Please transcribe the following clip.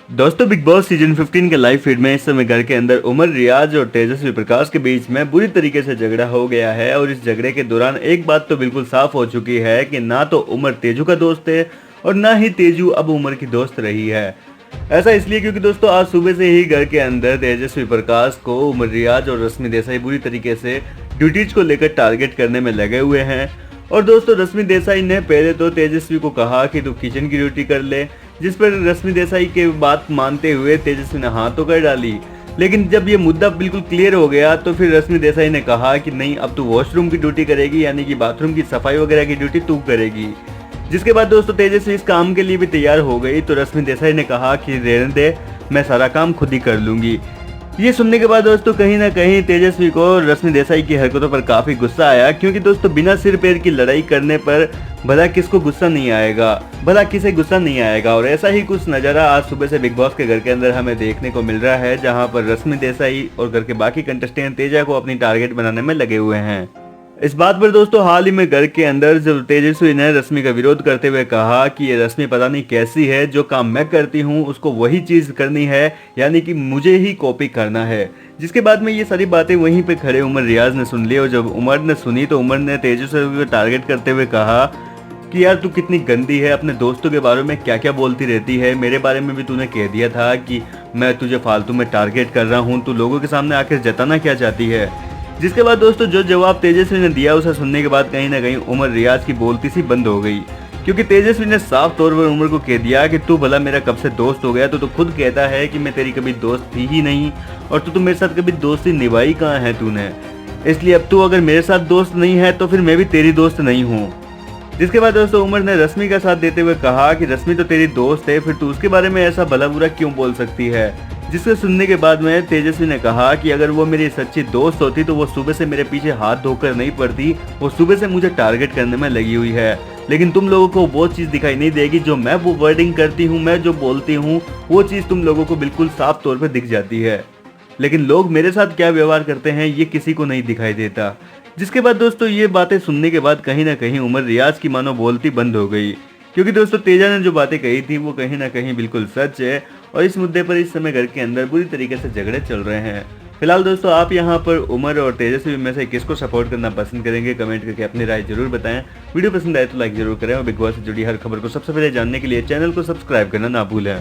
दोस्तों big boss season 15 के live feed में इस समय घर के अंदर उमर, रियाज और तेजस्वी प्रकाश के बीच में बुरी तरीके से झगड़ा हो गया है। और इस झगड़े के दौरान एक बात तो बिल्कुल साफ हो चुकी है कि ना तो उमर तेजू का दोस्त है और ना ही तेजू अब उमर की दोस्त रही है। ऐसा इसलिए क्योंकि दोस्तों आज सुबह से ही घर के अंदर तेजस्वी प्रकाश को उमर, रियाज और रश्मि देसाई बुरी तरीके से ड्यूटीज को लेकर टारगेट करने में लगे हुए हैं। और दोस्तों रश्मि देसाई ने पहले तो तेजस्वी को कहा कि तू किचन की ड्यूटी कर ले, जिस पर रश्मि देसाई के बात मानते हुए तेजस्वी ने हाँ तो कर डाली। लेकिन जब ये मुद्दा बिल्कुल क्लियर हो गया तो फिर रश्मि देसाई ने कहा कि नहीं, अब तू वॉशरूम की ड्यूटी करेगी, यानी कि बाथरूम की सफाई वगैरह की ड्यूटी तू करेगी। जिसके बाद दोस्तों तेजस्वी इस काम के लिए भी तैयार हो गई तो रश्मि देसाई ने कहा कि रहने दे, मैं सारा काम खुद ही कर लूंगी। ये सुनने के बाद दोस्तों कहीं ना कहीं तेजस्वी को रश्मि देसाई की हरकतों पर काफी गुस्सा आया, क्योंकि दोस्तों बिना सिर पैर की लड़ाई करने पर भला किसको गुस्सा नहीं आएगा, भला किसे गुस्सा नहीं आएगा। और ऐसा ही कुछ नजारा आज सुबह से बिग बॉस के घर के अंदर हमें देखने को मिल रहा है, जहां पर रश्मि देसाई और घर के बाकी कंटेस्टेंट तेजा को अपनी टारगेट बनाने में लगे हुए हैं। इस बात पर दोस्तों हाल ही में घर के अंदर जब तेजस्वी ने रश्मि का विरोध करते हुए कहा कि ये रश्मि पता नहीं कैसी है, जो काम मैं करती हूँ उसको वही चीज करनी है, यानी कि मुझे ही कॉपी करना है। जिसके बाद में ये सारी बातें वहीं पे खड़े उमर, रियाज ने सुन ली। और जब उमर ने सुनी तो उमर ने तेजस्वी को टारगेट करते हुए कहा कि यार तू कितनी गंदी है, अपने दोस्तों के बारे में क्या क्या बोलती रहती है, मेरे बारे में भी तूने कह दिया था कि मैं तुझे फालतू में टारगेट कर रहा हूँ, तू लोगों के सामने आकर जताना क्या चाहती है। जिसके बाद दोस्तों जो जवाब तेजस्वी ने दिया उसे सुनने के बाद कहीं ना कहीं उमर, रियाज की बोलती सी बंद हो गई, क्योंकि तेजस्वी ने साफ तौर पर उमर को कह दिया कि तू भला मेरा कब से दोस्त हो गया, तो खुद कहता है कि मैं तेरी कभी दोस्त थी ही नहीं, और तू मेरे साथ कभी दोस्ती निभाई कहाँ है तूने, इसलिए अब तू अगर मेरे साथ दोस्त नहीं है तो फिर मैं भी तेरी दोस्त नहीं हूँ। जिसके बाद दोस्तों उमर ने रश्मि का साथ देते हुए कहा कि रश्मि तो तेरी दोस्त है, फिर तू उसके बारे में ऐसा भला बुरा क्यों बोल सकती है। जिसके सुनने के बाद में तेजस्वी ने कहा कि अगर वो मेरी सच्ची दोस्त होती तो वो सुबह से मेरे पीछे हाथ धोकर नहीं पड़ती, वो सुबह से मुझे टारगेट करने में लगी हुई है। लेकिन तुम लोगों को वो चीज दिखाई नहीं देगी, जो मैं वो वर्डिंग करती हूँ, मैं जो बोलती हूँ वो चीज तुम लोगों को बिल्कुल साफ तौर पर दिख जाती है, लेकिन लोग मेरे साथ क्या व्यवहार करते हैं ये किसी को नहीं दिखाई देता। जिसके बाद दोस्तों ये बातें सुनने के बाद कहीं ना कहीं उमर, रियाज की मानो बोलती बंद हो गई, क्योंकि दोस्तों तेजा ने जो बातें कही थी वो कहीं ना कहीं बिल्कुल सच है। और इस मुद्दे पर इस समय घर के अंदर बुरी तरीके से झगड़े चल रहे हैं। फिलहाल दोस्तों आप यहाँ पर उमर और तेजस्वी में से किसको सपोर्ट करना पसंद करेंगे, कमेंट करके अपनी राय जरूर बताएं। वीडियो पसंद आए तो लाइक जरूर करें और बिग बॉस से जुड़ी हर खबर को सबसे पहले जानने के लिए चैनल को सब्सक्राइब करना ना भूलें।